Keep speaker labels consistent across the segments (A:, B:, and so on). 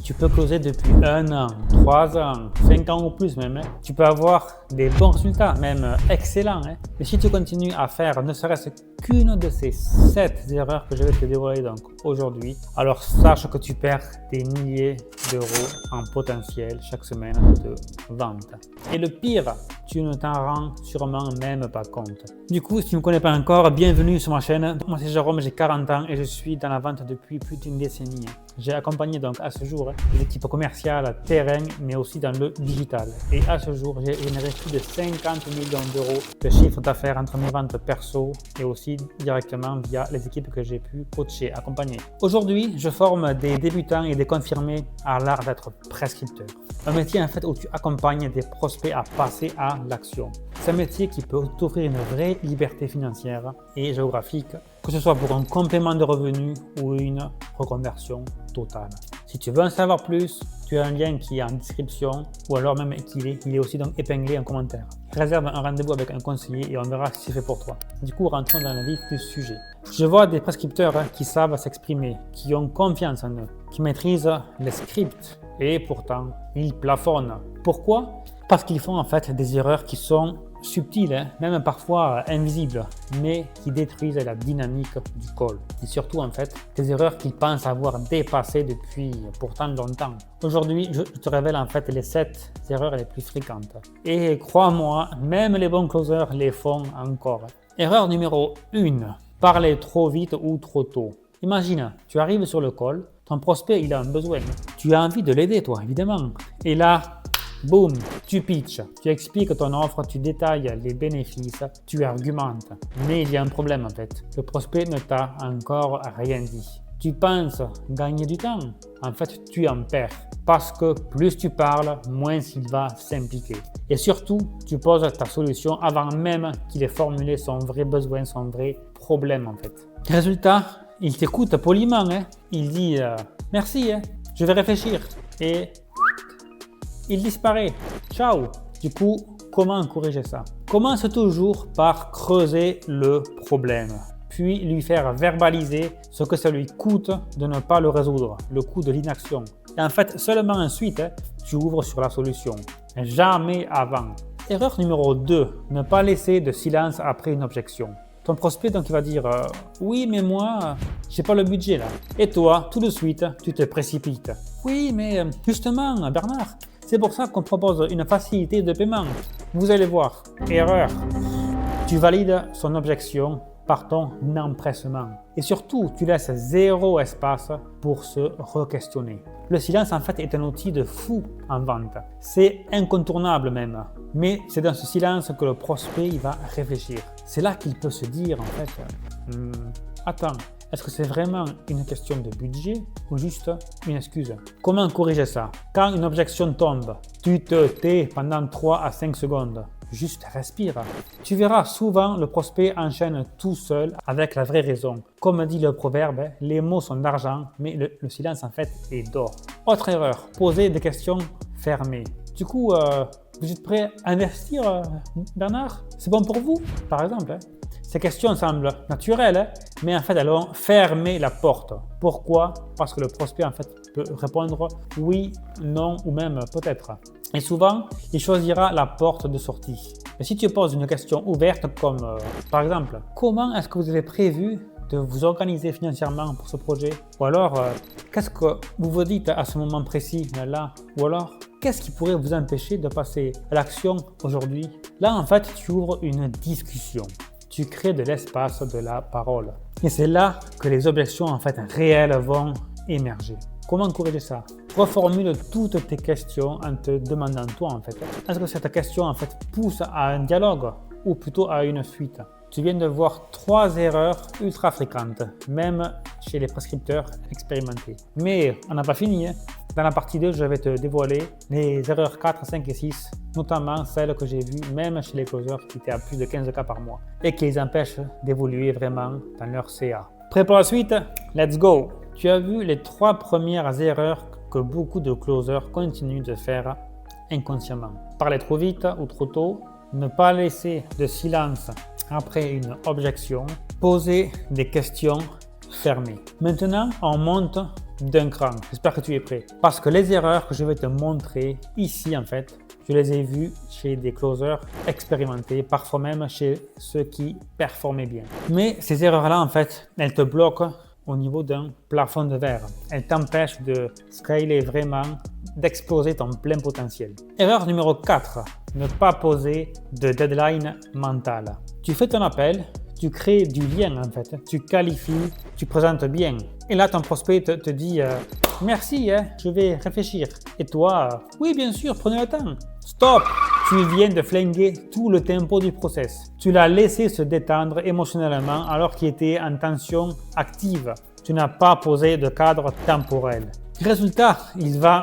A: tu peux closer depuis 1 an, 3 ans, 5 ans ou plus même. Tu peux avoir des bons résultats, même excellents. Mais si tu continues à faire ne serait-ce qu'une de ces 7 erreurs que je vais te dévoiler donc aujourd'hui, alors sache que tu perds des milliers d'euros en potentiel chaque semaine de vente. Et le pire, tu ne t'en rends sûrement même pas compte. Du coup, si tu ne me connais pas encore, bienvenue sur ma chaîne. Moi c'est Jérôme, j'ai 40 ans et je suis dans la vente depuis plus d'une décennie. J'ai accompagné donc à ce jour l'équipe commerciale terrain, mais aussi dans le digital. Et à ce jour, j'ai généré plus de 50 millions d'euros de chiffre d'affaires entre mes ventes perso et aussi directement via les équipes que j'ai pu coacher, accompagner. Aujourd'hui, je forme des débutants et des confirmés à l'art d'être prescripteur. Un métier en fait où tu accompagnes des prospects à passer à l'action. C'est un métier qui peut t'offrir une vraie liberté financière et géographique, que ce soit pour un complément de revenus ou une reconversion totale. Si tu veux en savoir plus, tu as un lien qui est en description ou alors même il est aussi donc épinglé en commentaire. Réserve un rendez-vous avec un conseiller et on verra si c'est fait pour toi. Du coup, rentrons dans le vif du sujet. Je vois des prescripteurs qui savent s'exprimer, qui ont confiance en eux, qui maîtrisent les scripts et pourtant ils plafonnent. Pourquoi? Parce qu'ils font en fait des erreurs qui sont subtiles, même parfois invisibles, mais qui détruisent la dynamique du call. Et surtout en fait, des erreurs qu'ils pensent avoir dépassées depuis pourtant longtemps. Aujourd'hui, je te révèle en fait les 7 erreurs les plus fréquentes. Et crois-moi, même les bons closers les font encore. Erreur numéro 1, parler trop vite ou trop tôt. Imagine, tu arrives sur le call, ton prospect il a un besoin. Tu as envie de l'aider toi, évidemment. Et là, boum, tu pitches, tu expliques ton offre, tu détailles les bénéfices, tu argumentes. Mais il y a un problème en fait. Le prospect ne t'a encore rien dit. Tu penses gagner du temps. En fait, tu en perds. Parce que plus tu parles, moins il va s'impliquer. Et surtout, tu poses ta solution avant même qu'il ait formulé son vrai besoin, son vrai problème en fait. Résultat, il t'écoute poliment. Il dit merci, je vais réfléchir. Et il disparaît. Ciao. Du coup, comment corriger ça? Commence toujours par creuser le problème, puis lui faire verbaliser ce que ça lui coûte de ne pas le résoudre, le coût de l'inaction. Et en fait, seulement ensuite, tu ouvres sur la solution. Jamais avant. Erreur numéro 2, ne pas laisser de silence après une objection. Ton prospect donc il va dire oui mais moi j'ai pas le budget là. Et toi tout de suite tu te précipites. Oui mais justement Bernard, c'est pour ça qu'on propose une facilité de paiement. Vous allez voir. Erreur. Tu valides son objection par ton empressement. Et surtout, tu laisses zéro espace pour se re-questionner. Le silence, en fait, est un outil de fou en vente. C'est incontournable même. Mais c'est dans ce silence que le prospect il va réfléchir. C'est là qu'il peut se dire, en fait, attends, est-ce que c'est vraiment une question de budget ou juste une excuse? Comment corriger ça? Quand une objection tombe, tu te tais pendant 3 à 5 secondes. Juste respire. Tu verras souvent le prospect enchaîne tout seul avec la vraie raison. Comme dit le proverbe, les mots sont d'argent, mais le silence en fait est d'or. Autre erreur, poser des questions fermées. Du coup, vous êtes prêt à investir, Bernard? C'est bon pour vous, par exemple. Ces questions semblent naturelles, mais en fait, elles vont fermer la porte. Pourquoi? Parce que le prospect en fait peut répondre oui, non ou même peut-être. Et souvent, il choisira la porte de sortie. Mais si tu poses une question ouverte comme par exemple, comment est-ce que vous avez prévu de vous organiser financièrement pour ce projet? Ou alors, qu'est-ce que vous vous dites à ce moment précis là? Ou alors, qu'est-ce qui pourrait vous empêcher de passer à l'action aujourd'hui? Là, en fait, tu ouvres une discussion. Tu crées de l'espace de la parole. Et c'est là que les objections en fait réelles vont émerger. Comment corriger ça? Reformule toutes tes questions en te demandant toi en fait, est-ce que cette question en fait pousse à un dialogue ou plutôt à une fuite? Tu viens de voir 3 erreurs ultra fréquentes, même chez les prescripteurs expérimentés. Mais on n'a pas fini. Dans la partie 2, je vais te dévoiler les erreurs 4, 5 et 6, notamment celles que j'ai vues même chez les closers qui étaient à plus de 15 cas par mois et qui les empêchent d'évoluer vraiment dans leur CA. Prêt pour la suite? Let's go! Tu as vu les 3 premières erreurs que beaucoup de closers continuent de faire inconsciemment. Parler trop vite ou trop tôt, ne pas laisser de silence après une objection, poser des questions fermé. Maintenant, on monte d'un cran. J'espère que tu es prêt. Parce que les erreurs que je vais te montrer ici, en fait, je les ai vues chez des closers expérimentés, parfois même chez ceux qui performaient bien. Mais ces erreurs-là, en fait, elles te bloquent au niveau d'un plafond de verre. Elles t'empêchent de scaler vraiment, d'exploser ton plein potentiel. Erreur numéro 4, ne pas poser de deadline mental. Tu fais ton appel, tu crées du lien en fait, tu qualifies, tu présentes bien. Et là, ton prospect te dit merci, je vais réfléchir. Et toi, oui, bien sûr, prenez le temps. Stop! Tu viens de flinguer tout le tempo du process. Tu l'as laissé se détendre émotionnellement alors qu'il était en tension active. Tu n'as pas posé de cadre temporel. Résultat, il va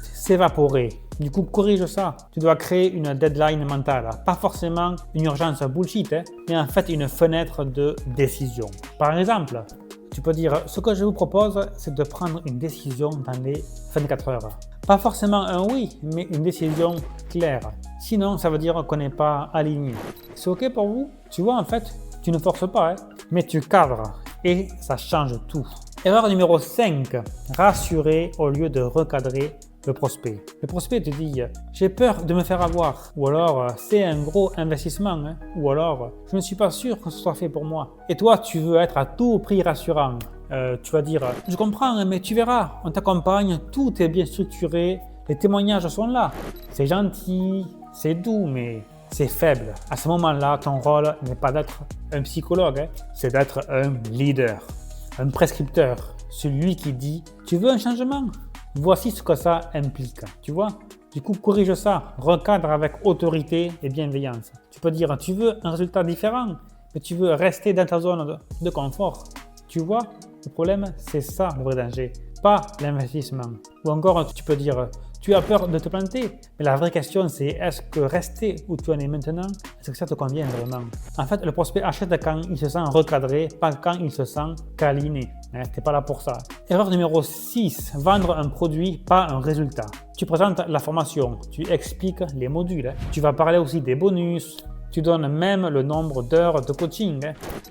A: s'évaporer. Du coup, corrige ça. Tu dois créer une deadline mentale. Pas forcément une urgence bullshit, mais en fait une fenêtre de décision. Par exemple, tu peux dire ce que je vous propose, c'est de prendre une décision dans les 24 heures. Pas forcément un oui, mais une décision claire. Sinon, ça veut dire qu'on n'est pas aligné. C'est OK pour vous? Tu vois, en fait, tu ne forces pas, mais tu cadres et ça change tout. Erreur numéro 5, rassurer au lieu de recadrer le prospect. Le prospect te dit « j'ai peur de me faire avoir » ou alors « c'est un gros investissement » ou alors « je ne suis pas sûr que ce soit fait pour moi ». Et toi, tu veux être à tout prix rassurant. Tu vas dire « je comprends, mais tu verras, on t'accompagne, tout est bien structuré, les témoignages sont là. C'est gentil, c'est doux, mais c'est faible. À ce moment-là, ton rôle n'est pas d'être un psychologue, c'est d'être un leader, un prescripteur, celui qui dit « tu veux un changement ?» Voici ce que ça implique, tu vois? Du coup, corrige ça, recadre avec autorité et bienveillance. Tu peux dire, tu veux un résultat différent, mais tu veux rester dans ta zone de confort. Tu vois? Le problème, c'est ça le vrai danger, pas l'investissement. Ou encore, tu peux dire, tu as peur de te planter, mais la vraie question, c'est est-ce que rester où tu en es maintenant, est-ce que ça te convient vraiment? En fait, le prospect achète quand il se sent recadré, pas quand il se sent câliné. Tu n'es pas là pour ça. Erreur numéro 6, vendre un produit, pas un résultat. Tu présentes la formation, tu expliques les modules, tu vas parler aussi des bonus, tu donnes même le nombre d'heures de coaching.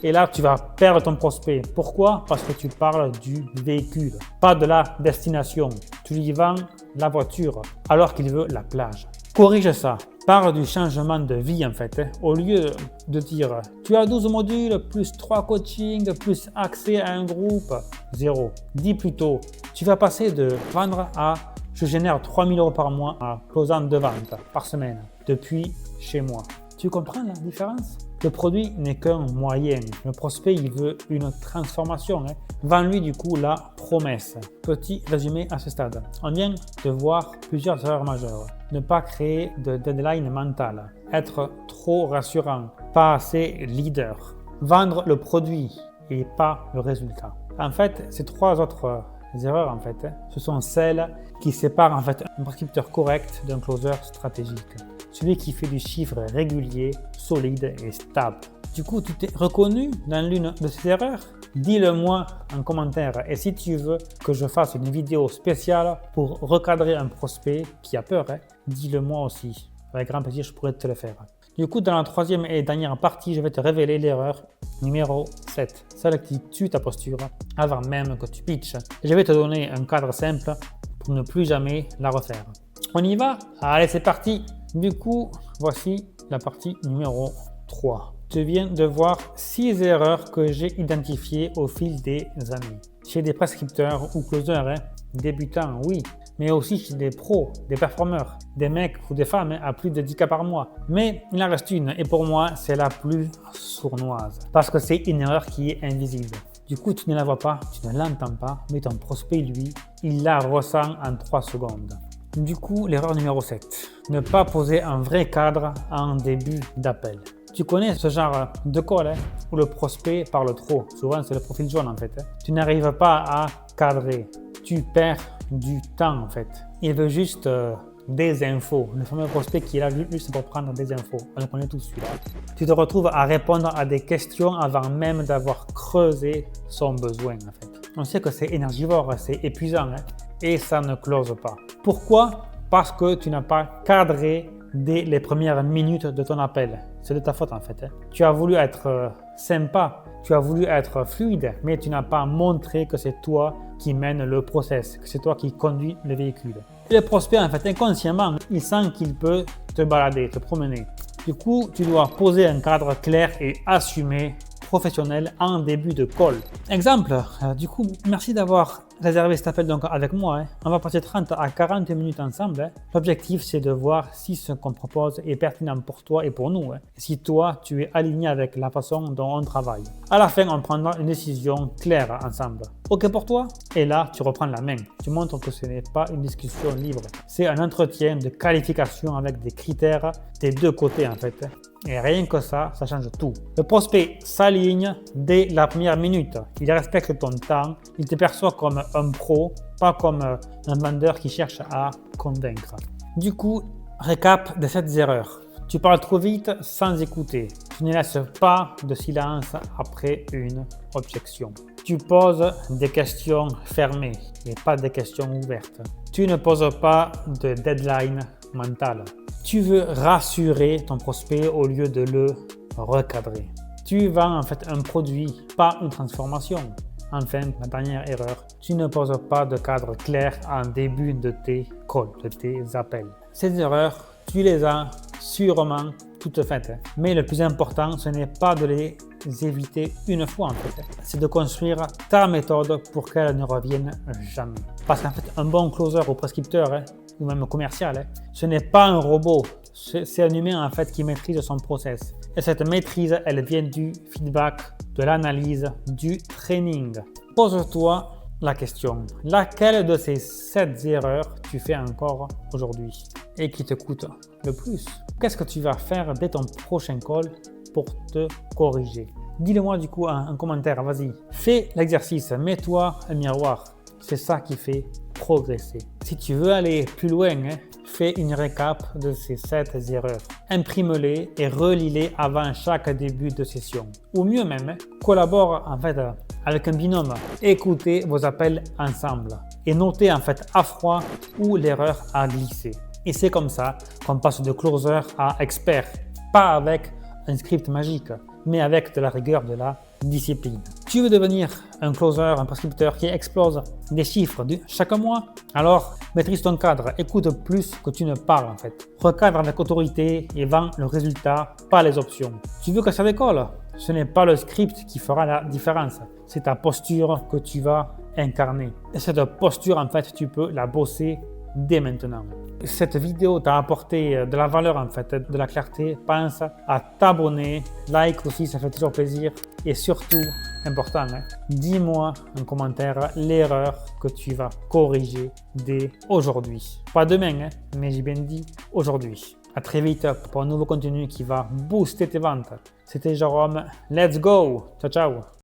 A: Et là, tu vas perdre ton prospect. Pourquoi? Parce que tu parles du véhicule, pas de la destination. Tu lui vends la voiture alors qu'il veut la plage. Corrige ça. Parle du changement de vie en fait. Au lieu de dire tu as 12 modules, plus 3 coachings, plus accès à un groupe, 0. Dis plutôt tu vas passer de vendre à je génère 3 000 € par mois à closant 2 ventes par semaine depuis chez moi. Tu comprends la différence? Le produit n'est qu'un moyen. Le prospect, il veut une transformation. Vends-lui du coup la promesse. Petit résumé à ce stade. On vient de voir plusieurs erreurs majeures. Ne pas créer de deadline mental. Être trop rassurant. Pas assez leader. Vendre le produit et pas le résultat. En fait, ces 3 autres erreurs, en fait, ce sont celles qui séparent en fait un prescripteur correct d'un closer stratégique. Celui qui fait du chiffre régulier, solide et stable. Du coup, tu t'es reconnu dans l'une de ces erreurs? Dis-le-moi en commentaire. Et si tu veux que je fasse une vidéo spéciale pour recadrer un prospect qui a peur, dis-le-moi aussi. Avec grand plaisir, je pourrais te le faire. Du coup, dans la troisième et dernière partie, je vais te révéler l'erreur numéro 7, celle qui tue ta posture avant même que tu pitches. Je vais te donner un cadre simple pour ne plus jamais la refaire. On y va? Allez, c'est parti! Du coup, voici la partie numéro 3. Tu viens de voir 6 erreurs que j'ai identifiées au fil des années. Chez des prescripteurs ou closers, débutants, oui, mais aussi chez des pros, des performeurs, des mecs ou des femmes à plus de 10 cas par mois. Mais il en reste une, et pour moi, c'est la plus sournoise, parce que c'est une erreur qui est invisible. Du coup, tu ne la vois pas, tu ne l'entends pas, mais ton prospect, lui, il la ressent en 3 secondes. Du coup, l'erreur numéro 7, ne pas poser un vrai cadre en début d'appel. Tu connais ce genre de call où le prospect parle trop. Souvent, c'est le profil jaune en fait. Tu n'arrives pas à cadrer. Tu perds du temps en fait. Il veut juste des infos. Le fameux prospect qui est là juste pour prendre des infos. On le connaît tous celui-là. Tu te retrouves à répondre à des questions avant même d'avoir creusé son besoin en fait. On sait que c'est énergivore, c'est épuisant et ça ne close pas. Pourquoi? Parce que tu n'as pas cadré dès les premières minutes de ton appel. C'est de ta faute en fait. Tu as voulu être sympa, Tu as voulu être fluide, mais tu n'as pas montré que c'est toi qui mène le process, que c'est toi qui conduis le véhicule. Et le prospect, en fait, inconsciemment, il sent qu'il peut te balader, te promener. Du coup, tu dois poser un cadre clair et assumé professionnel en début de call. Exemple, du coup, merci d'avoir réservé cet appel donc avec moi. On va passer 30 à 40 minutes ensemble. L'objectif, c'est de voir si ce qu'on propose est pertinent pour toi et pour nous. Si toi, tu es aligné avec la façon dont on travaille. À la fin, on prendra une décision claire ensemble. OK pour toi? Et là, tu reprends la main. Tu montres que ce n'est pas une discussion libre. C'est un entretien de qualification avec des critères des deux côtés en fait. Et rien que ça change tout. Le prospect s'aligne dès la première minute. Il respecte ton temps. Il te perçoit comme un pro, pas comme un vendeur qui cherche à convaincre. Du coup, récap de ces erreurs. Tu parles trop vite sans écouter. Tu ne laisses pas de silence après une objection. Tu poses des questions fermées et pas des questions ouvertes. Tu ne poses pas de deadline mentale. Tu veux rassurer ton prospect au lieu de le recadrer. Tu vends en fait un produit, pas une transformation. Enfin, la dernière erreur, tu ne poses pas de cadre clair en début de tes calls, de tes appels. Ces erreurs, tu les as sûrement toutes faites. Mais le plus important, ce n'est pas de les éviter une fois en fait. C'est de construire ta méthode pour qu'elle ne revienne jamais. Parce qu'en fait, un bon closer ou prescripteur, ou même commercial, ce n'est pas un robot. C'est un humain en fait qui maîtrise son process. Et cette maîtrise, elle vient du feedback, de l'analyse, du training. Pose-toi la question, laquelle de ces 7 erreurs tu fais encore aujourd'hui et qui te coûte le plus? Qu'est-ce que tu vas faire dès ton prochain call pour te corriger? Dis-le-moi du coup en commentaire, vas-y. Fais l'exercice, mets-toi un miroir. C'est ça qui fait progresser. Si tu veux aller plus loin, fais une récap de ces 7 erreurs. Imprime-les et relis-les avant chaque début de session. Ou mieux même, collabore en fait avec un binôme. Écoutez vos appels ensemble et notez en fait à froid où l'erreur a glissé. Et c'est comme ça qu'on passe de closer à expert. Pas avec un script magique, mais avec de la rigueur, de la discipline. Tu veux devenir un closer, un prescripteur qui explose des chiffres chaque mois? Alors, maîtrise ton cadre, écoute plus que tu ne parles en fait. Recadre avec autorité et vends le résultat, pas les options. Tu veux que ça décolle? Ce n'est pas le script qui fera la différence, c'est ta posture que tu vas incarner. Et cette posture, en fait, tu peux la bosser dès maintenant. Cette vidéo t'a apporté de la valeur en fait, de la clarté. Pense à t'abonner, like aussi, ça fait toujours plaisir. Et surtout, important, dis-moi en commentaire l'erreur que tu vas corriger dès aujourd'hui. Pas demain, mais j'ai bien dit aujourd'hui. À très vite pour un nouveau contenu qui va booster tes ventes. C'était Jérôme. Let's go! Ciao, ciao!